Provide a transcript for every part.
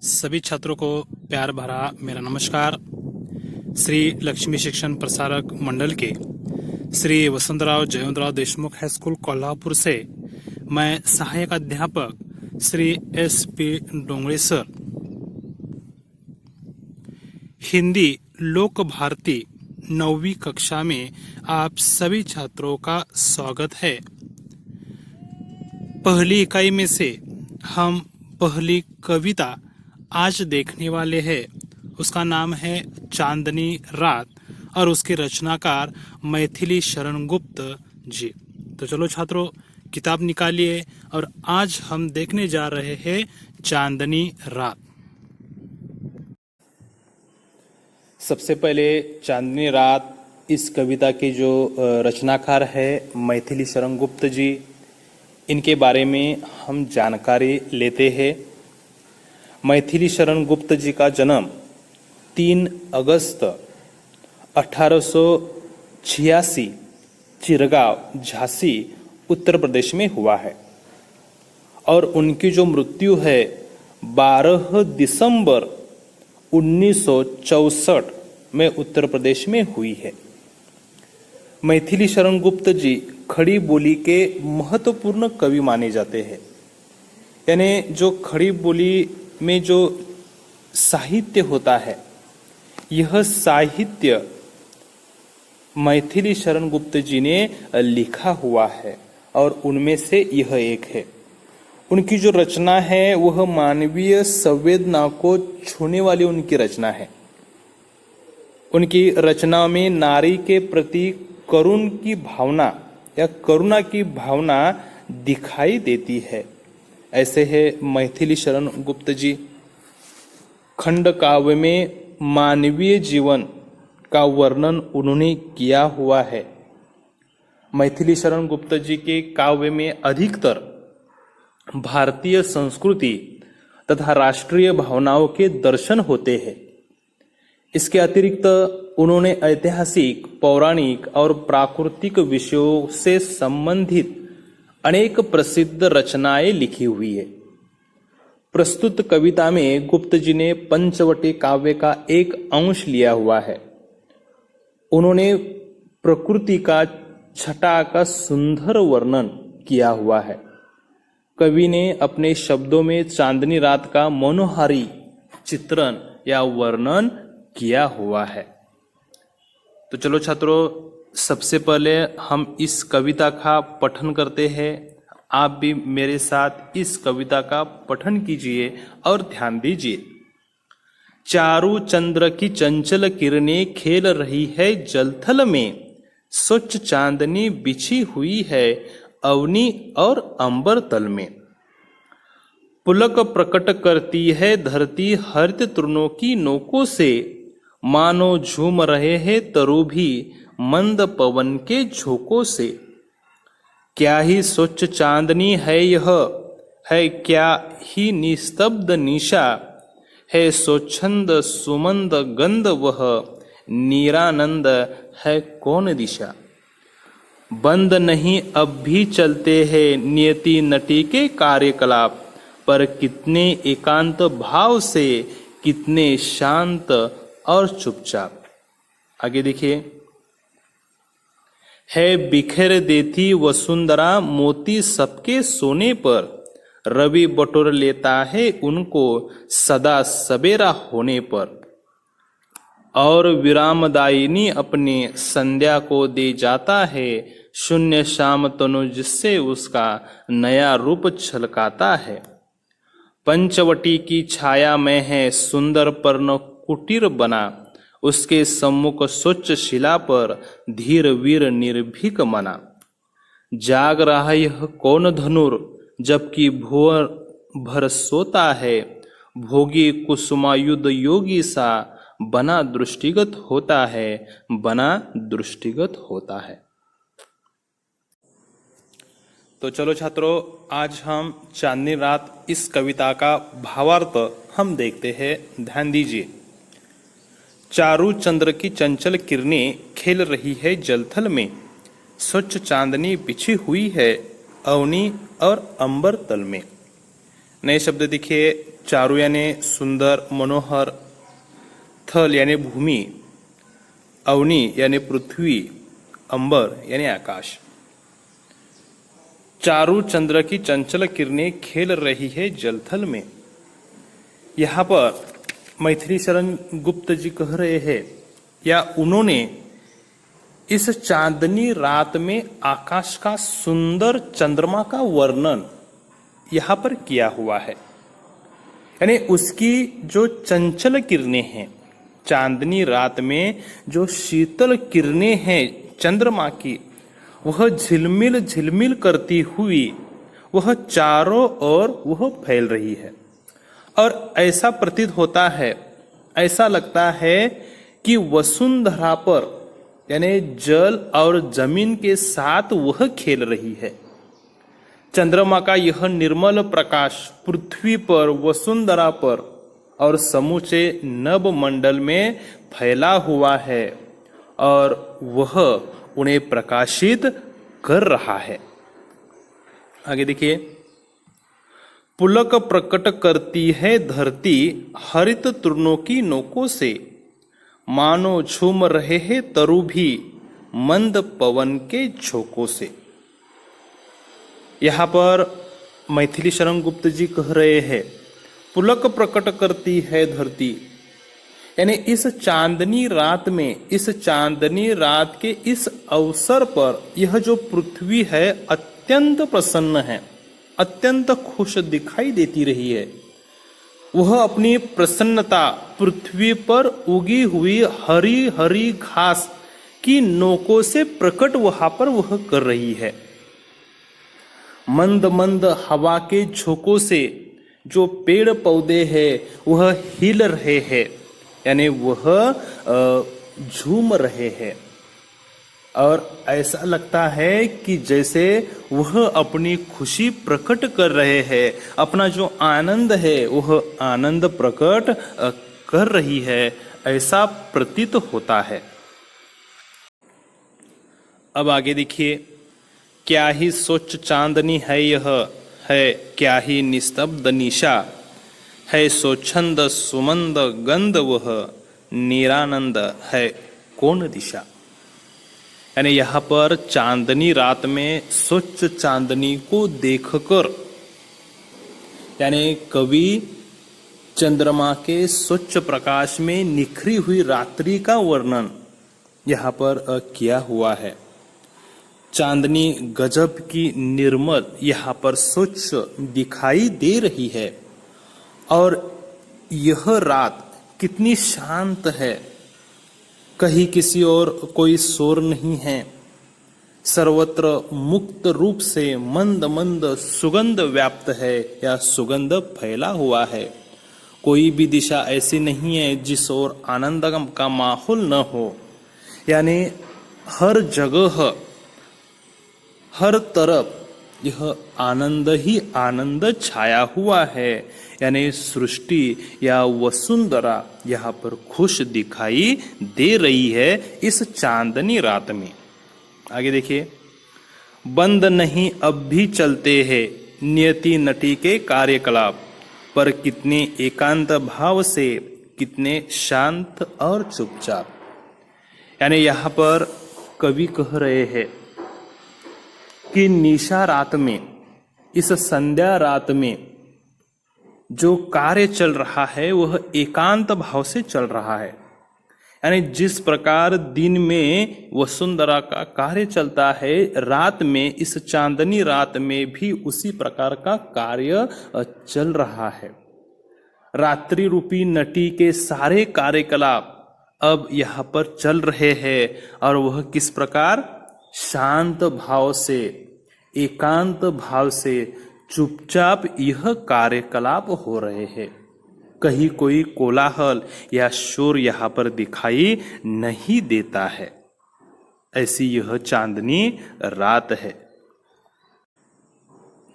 सभी छात्रों को प्यार भरा मेरा नमस्कार। श्री लक्ष्मी शिक्षण प्रसारक मंडल के श्री वसंतराव जयवंतराव देशमुख हाई स्कूल कोल्हापुर से मैं सहायक अध्यापक श्री SP डोंगरे सर हिंदी लोक भारती 9वीं कक्षा में आप सभी छात्रों का स्वागत है। पहली इकाई में से हम पहली कविता आज देखने वाले हैं। उसका नाम है चांदनी रात और उसके रचनाकार मैथिली शरण गुप्त जी। तो चलो छात्रों, किताब निकालिए और आज हम देखने जा रहे हैं चांदनी रात। सबसे पहले चांदनी रात इस कविता के जो रचनाकार है मैथिली शरण गुप्त जी, इनके बारे में हम जानकारी लेते हैं। मैथिली शरण गुप्त जी का जन्म 3 अगस्त 1886 चिरगांव झांसी उत्तर प्रदेश में हुआ है और उनकी जो मृत्यु है 12 दिसंबर 1964 में उत्तर प्रदेश में हुई है। मैथिली शरण गुप्त जी खड़ी बोली के महत्वपूर्ण कवि माने जाते हैं। यानी जो खड़ी बोली में जो साहित्य होता है, यह साहित्य मैथिली शरण गुप्त जी ने लिखा हुआ है और उनमें से यह एक है। उनकी जो रचना है वह मानवीय संवेदना को छूने वाली उनकी रचना है। उनकी रचना में नारी के प्रति करुण की भावना या करुणा की भावना दिखाई देती है। ऐसे है मैथिली शरण गुप्त जी। खंड काव्य में मानवीय जीवन का वर्णन उन्होंने किया हुआ है। मैथिली शरण गुप्त जी के काव्य में अधिकतर भारतीय संस्कृति तथा राष्ट्रीय भावनाओं के दर्शन होते हैं। इसके अतिरिक्त उन्होंने ऐतिहासिक, पौराणिक और प्राकृतिक विषयों से संबंधित अनेक प्रसिद्ध रचनाएं लिखी हुई है। प्रस्तुत कविता में गुप्त जी ने पंचवटी काव्य का एक अंश लिया हुआ है। उन्होंने प्रकृति का छटा का सुंदर वर्णन किया हुआ है। कवि ने अपने शब्दों में चांदनी रात का मनोहारी चित्रण या वर्णन किया हुआ है। तो चलो छात्रों, सबसे पहले हम इस कविता का पठन करते हैं। आप भी मेरे साथ इस कविता का पठन कीजिए और ध्यान दीजिए। चारू चंद्र की चंचल किरणें खेल रही है जलथल में, स्वच्छ चांदनी बिछी हुई है अवनी और अंबर तल में। पुलक प्रकट करती है धरती हरित तृणों की नोकों से, मानो झूम रहे हैं तरु भी मंद पवन के झोंकों से। क्या ही स्वच्छ चांदनी है यह, है क्या ही निस्तब्ध निशा, है स्वच्छंद सुमंद गंध वह, निरानंद है कौन दिशा। बंद नहीं अब भी चलते हैं नियति नटी के कार्यकलाप, पर कितने एकांत भाव से, कितने शांत और चुपचाप। आगे देखिए। है बिखेर देती वसुंधरा मोती सबके सोने पर, रवि बटोर लेता है उनको सदा सवेरा होने पर। और विरामदायिनी अपने संध्या को दे जाता है, शून्य शाम तनु जिससे उसका नया रूप छलकाता है। पंचवटी की छाया में है सुंदर पर्ण कुटीर बना, उसके सम्मुख स्वच्छ शिला पर धीर वीर निर्भीक मना। जाग रहा यह कौन धनुर जबकि भुवर भर सोता है, भोगी कुसुमायुध योगी सा बना दृष्टिगत होता है, बना दृष्टिगत होता है। तो चलो छात्रों, आज हम चांदनी रात इस कविता का भावार्थ हम देखते हैं। ध्यान दीजिए। चारू चंद्र की चंचल किरणें खेल रही है जलथल में, स्वच्छ चांदनी बिछी हुई है अवनी और अंबर तल में। नए शब्द देखिए, चारु यानी सुंदर मनोहर, थल यानी भूमि, अवनी यानी पृथ्वी, अंबर यानी आकाश। चारु चंद्र की चंचल किरणें खेल रही है जलथल में। यहाँ पर मैथिली शरण गुप्त जी कह रहे हैं, या उन्होंने इस चांदनी रात में आकाश का सुंदर चंद्रमा का वर्णन यहाँ पर किया हुआ है। यानी उसकी जो चंचल किरणें हैं, चांदनी रात में जो शीतल किरणें हैं चंद्रमा की, वह झिलमिल झिलमिल करती हुई वह चारों ओर वह फैल रही है। और ऐसा प्रतीत होता है, ऐसा लगता है कि वसुंधरा पर यानी जल और जमीन के साथ वह खेल रही है। चंद्रमा का यह निर्मल प्रकाश पृथ्वी पर, वसुंधरा पर और समूचे नभ मंडल में फैला हुआ है और वह उन्हें प्रकाशित कर रहा है। आगे देखिए, पुलक प्रकट करती है धरती हरित तृणों की नोकों से, मानो झूम रहे हैं तरु भी मंद पवन के झोंकों से। यहाँ पर मैथिली शरण गुप्त जी कह रहे हैं, पुलक प्रकट करती है धरती, यानी इस चांदनी रात में, इस चांदनी रात के इस अवसर पर यह जो पृथ्वी है अत्यंत प्रसन्न है, अत्यंत खुश दिखाई देती रही है। वह अपनी प्रसन्नता पृथ्वी पर उगी हुई हरी हरी घास की नोकों से प्रकट वहां पर वह कर रही है। मंद मंद हवा के झोंकों से जो पेड़ पौधे हैं वह हिल रहे हैं, यानी वह झूम रहे हैं। और ऐसा लगता है कि जैसे वह अपनी खुशी प्रकट कर रहे हैं, अपना जो आनंद है वह आनंद प्रकट कर रही है, ऐसा प्रतीत होता है। अब आगे देखिए, क्या ही स्वच्छ चांदनी है यह, है क्या ही निस्तब्ध निशा, है स्वच्छंद सुमंद गंध वह, निरानंद है कौन दिशा। यानी यहाँ पर चांदनी रात में स्वच्छ चांदनी को देखकर, यानी कवि चंद्रमा के स्वच्छ प्रकाश में निखरी हुई रात्रि का वर्णन यहाँ पर किया हुआ है। चांदनी गजब की निर्मल यहाँ पर स्वच्छ दिखाई दे रही है और यह रात कितनी शांत है, कहीं किसी और कोई शोर नहीं है, सर्वत्र मुक्त रूप से मंद मंद सुगंध व्याप्त है या सुगंध फैला हुआ है। कोई भी दिशा ऐसी नहीं है जिस ओर आनंद का माहौल न हो, यानी हर जगह हर तरफ यह आनंद ही आनंद छाया हुआ है, यानी सृष्टि या वसुंधरा यहाँ पर खुश दिखाई दे रही है इस चांदनी रात में। आगे देखिए, बंद नहीं अब भी चलते हैं नियति नटी के कार्यकलाप, पर कितने एकांत भाव से, कितने शांत और चुपचाप। यानी यहाँ पर कवि कह रहे हैं कि निशा रात में, इस संध्या रात में जो कार्य चल रहा है वह एकांत भाव से चल रहा है। यानी जिस प्रकार दिन में वसुंधरा का कार्य चलता है, रात में, इस चांदनी रात में भी उसी प्रकार का कार्य चल रहा है। रात्रि रूपी नटी के सारे कार्यकलाप अब यहाँ पर चल रहे हैं और वह किस प्रकार, शांत भाव से, एकांत भाव से चुपचाप यह कार्यकलाप हो रहे हैं। कहीं कोई कोलाहल या शोर यहाँ पर दिखाई नहीं देता है। ऐसी यह चांदनी रात है।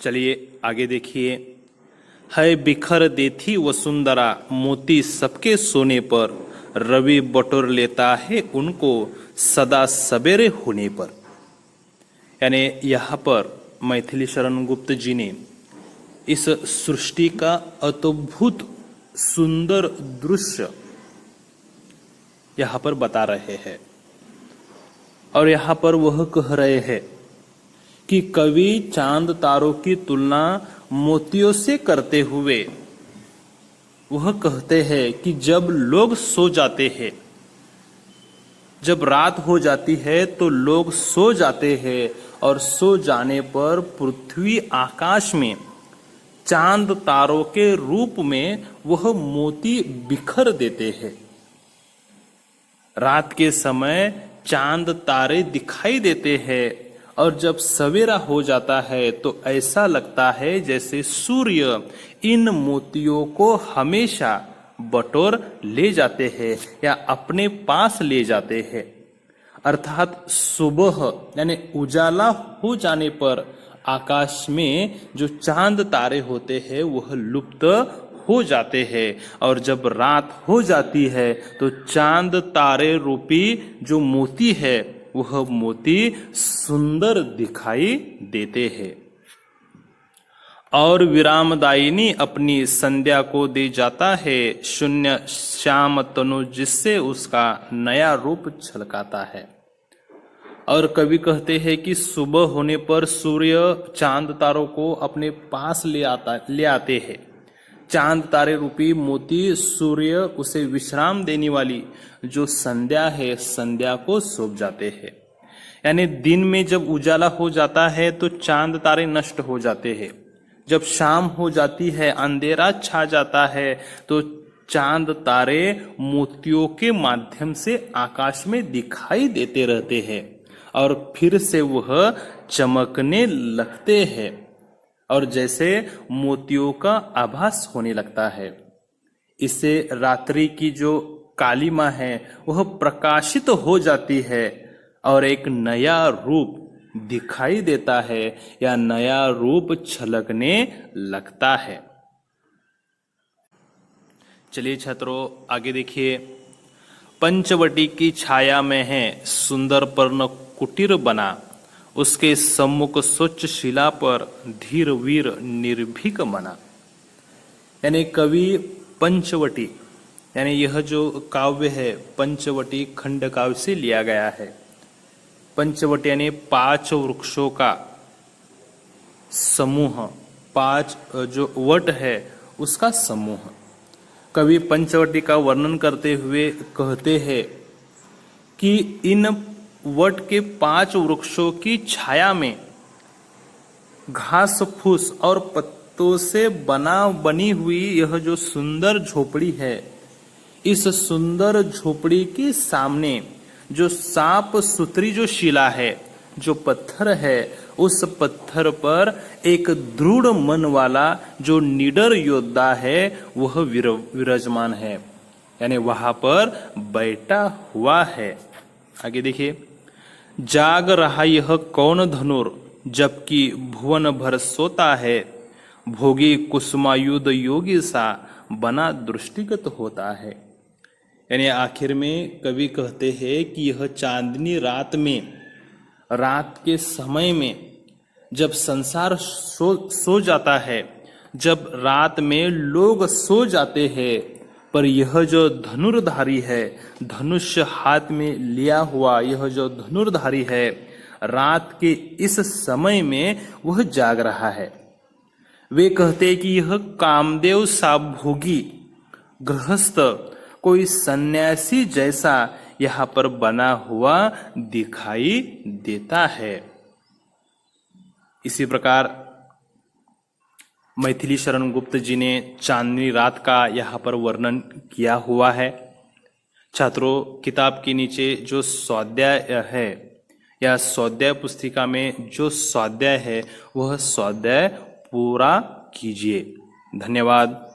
चलिए आगे देखिए, है बिखर देती वसुंधरा मोती सबके सोने पर, रवि बटोर लेता है उनको सदा सवेरे होने पर। यानी यहाँ पर मैथिली शरण गुप्त जी ने इस सृष्टि का अद्भुत सुंदर दृश्य यहां पर बता रहे हैं। और यहां पर वह कह रहे हैं कि कवि चांद तारों की तुलना मोतियों से करते हुए वह कहते हैं कि जब लोग सो जाते हैं, जब रात हो जाती है तो लोग सो जाते हैं और सो जाने पर पृथ्वी आकाश में चांद तारों के रूप में वह मोती बिखर देते हैं। रात के समय चांद तारे दिखाई देते हैं और जब सवेरा हो जाता है तो ऐसा लगता है जैसे सूर्य इन मोतियों को हमेशा बटोर ले जाते हैं या अपने पास ले जाते हैं। अर्थात सुबह यानी उजाला हो जाने पर आकाश में जो चांद तारे होते हैं वह लुप्त हो जाते हैं और जब रात हो जाती है तो चांद तारे रूपी जो मोती है वह मोती सुंदर दिखाई देते हैं। और विरामदायिनी अपनी संध्या को दे जाता है शून्य श्याम तनु, जिससे उसका नया रूप छलकाता है। और कवि कहते हैं कि सुबह होने पर सूर्य चांद तारों को अपने पास ले आते हैं। चांद तारे रूपी मोती सूर्य उसे विश्राम देने वाली जो संध्या है, संध्या को सौंप जाते हैं। यानी दिन में जब उजाला हो जाता है तो चांद तारे नष्ट हो जाते हैं। जब शाम हो जाती है, अंधेरा छा जाता है तो चांद तारे मोतियों के माध्यम से आकाश में दिखाई देते रहते हैं और फिर से वह चमकने लगते हैं और जैसे मोतियों का आभास होने लगता है। इससे रात्रि की जो कालिमा है वह प्रकाशित हो जाती है और एक नया रूप दिखाई देता है या नया रूप छलकने लगता है। चलिए छात्रों आगे देखिए। पंचवटी की छाया में है सुंदर पर्ण कुटीर बना, उसके सम्मुख स्वच्छ शिला पर धीर वीर निर्भीक मना। यानी कवि पंचवटी यानी यह जो काव्य है पंचवटी खंड काव्य से लिया गया है। पंचवटी यानी 5 वृक्षों का समूह, 5 जो वट है उसका समूह। कवि पंचवटी का वर्णन करते हुए कहते हैं कि इन वट के 5 वृक्षों की छाया में घास फूस और पत्तों से बनी हुई यह जो सुंदर झोपड़ी है, इस सुंदर झोपड़ी के सामने जो साफ सुथरी जो शिला है, जो पत्थर है, उस पत्थर पर एक दृढ़ मन वाला जो निडर योद्धा है वह विराजमान है, यानी वहां पर बैठा हुआ है। आगे देखिए। जाग रहा यह कौन धनुर, जबकि भुवन भर सोता है, भोगी कुसुमायुध योगी सा बना दृष्टिगत होता है। यानी आखिर में कवि कहते हैं कि यह चांदनी रात में, रात के समय में जब संसार सो जाता है, जब रात में लोग सो जाते हैं, पर यह जो धनुर्धारी है, धनुष हाथ में लिया हुआ यह जो धनुर्धारी है, रात के इस समय में वह जाग रहा है। वे कहते हैं कि यह कामदेव सा भोगी गृहस्थ कोई सन्यासी जैसा यहाँ पर बना हुआ दिखाई देता है। इसी प्रकार मैथिली शरण गुप्त जी ने चांदनी रात का यहाँ पर वर्णन किया हुआ है। छात्रों किताब के नीचे जो स्वाध्याय है या स्वाध्याय पुस्तिका में जो स्वाध्याय है वह स्वाध्याय पूरा कीजिए। धन्यवाद।